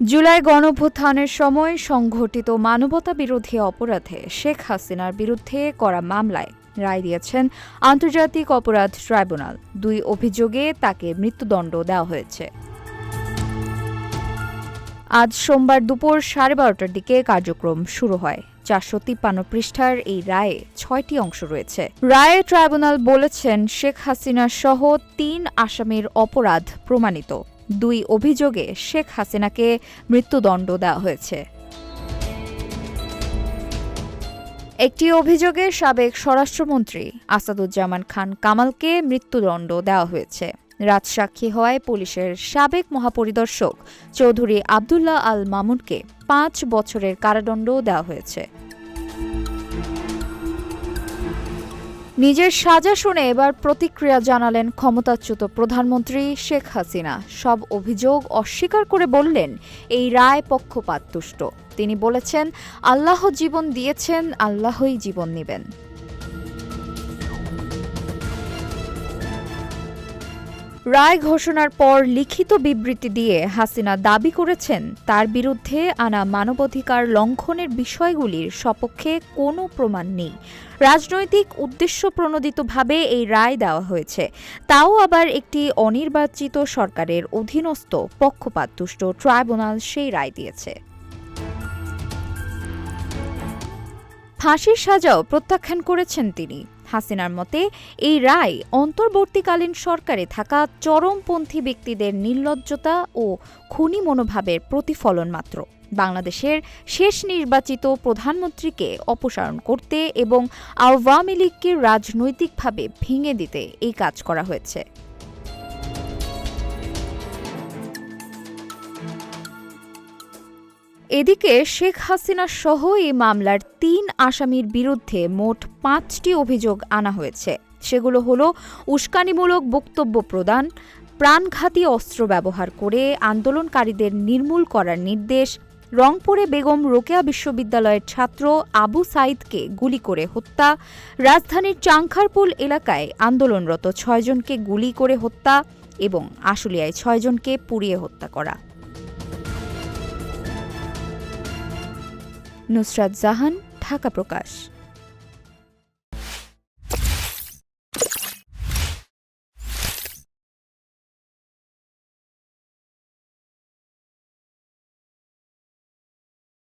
জুলাই গণঅভ্যুত্থানের সময় সংঘটিত মানবতাবিরোধী অপরাধে শেখ হাসিনার বিরুদ্ধে করা মামলায় রায় দিয়েছেন আন্তর্জাতিক অপরাধ ট্রাইব্যুনাল। 2 অভিযোগে তাকে মৃত্যুদণ্ড দেওয়া হয়েছে। আজ সোমবার দুপুর 12:30টার দিকে কার্যক্রম শুরু হয়। 453 পৃষ্ঠার এই রায়ে 6টি অংশ রয়েছে। রায়ে ট্রাইব্যুনাল বলেছেন, শেখ হাসিনা সহ 3 আসামির অপরাধ প্রমাণিত। 2 অভিযোগে শেখ হাসিনাকে মৃত্যুদণ্ড দেওয়া হয়েছে। একটি অভিযোগে সাবেক স্বরাষ্ট্রমন্ত্রী আসাদুজ্জামান খান কামালকে মৃত্যুদণ্ড দেওয়া হয়েছে। রাজসাক্ষী হওয়ায় পুলিশের সাবেক মহাপরিদর্শক চৌধুরী আবদুল্লাহ আল মামুনকে 5 বছরের কারাদণ্ড দেওয়া হয়েছে। নিজের সাজা শুনে এবার প্রতিক্রিয়া জানালেন ক্ষমতাচ্যুত প্রধানমন্ত্রী শেখ হাসিনা। সব অভিযোগ অস্বীকার করে বললেন, এই রায় পক্ষপাতদুষ্ট। তিনি বলেছেন, আল্লাহ জীবন দিয়েছেন, আল্লাহই জীবন নেবেন। রায় ঘোষণার পর লিখিত বিবৃতি দিয়ে হাসিনা দাবি করেছেন, তার বিরুদ্ধে আনা মানবাধিকার লঙ্ঘনের বিষয়গুলির সপক্ষে কোনো প্রমাণ নেই। রাজনৈতিক উদ্দেশ্যপ্রণোদিতভাবে এই রায় দেওয়া হয়েছে, তাও আবার একটি অনির্বাচিত সরকারের অধীনস্থ পক্ষপাতদুষ্ট ট্রাইব্যুনাল সেই রায় দিয়েছে। ফাঁসির সাজাও প্রত্যাখ্যান করেছেন তিনি। হাসিনার মতে, এই রায় অন্তর্বর্তীকালীন সরকারে থাকা চরমপন্থী ব্যক্তিদের নির্লজ্জতা ও খুনি মনোভাবের প্রতিফলন মাত্র। বাংলাদেশের শেষ নির্বাচিত প্রধানমন্ত্রীকে অপসারণ করতে এবং আওয়ামী লীগকে রাজনৈতিকভাবে ভেঙে দিতে এই কাজ করা হয়েছে। এদিকে শেখ হাসিনা সহ এই মামলার 3 আসামির বিরুদ্ধে মোট 5টি অভিযোগ আনা হয়েছে। সেগুলো হলো উস্কানিমূলক বক্তব্য প্রদান, প্রাণঘাতী অস্ত্র ব্যবহার করে আন্দোলনকারীদের নির্মূল করার নির্দেশ, রংপুরে বেগম রোকেয়া বিশ্ববিদ্যালয়ের ছাত্র আবু সাইদকে গুলি করে হত্যা, রাজধানীর চাংখারপুল এলাকায় আন্দোলনরত 6 জনকে গুলি করে হত্যা এবং আশুলিয়ায় 6 জনকে পুড়িয়ে হত্যা করা। নুসরাত জাহান, ঢাকা প্রকাশ।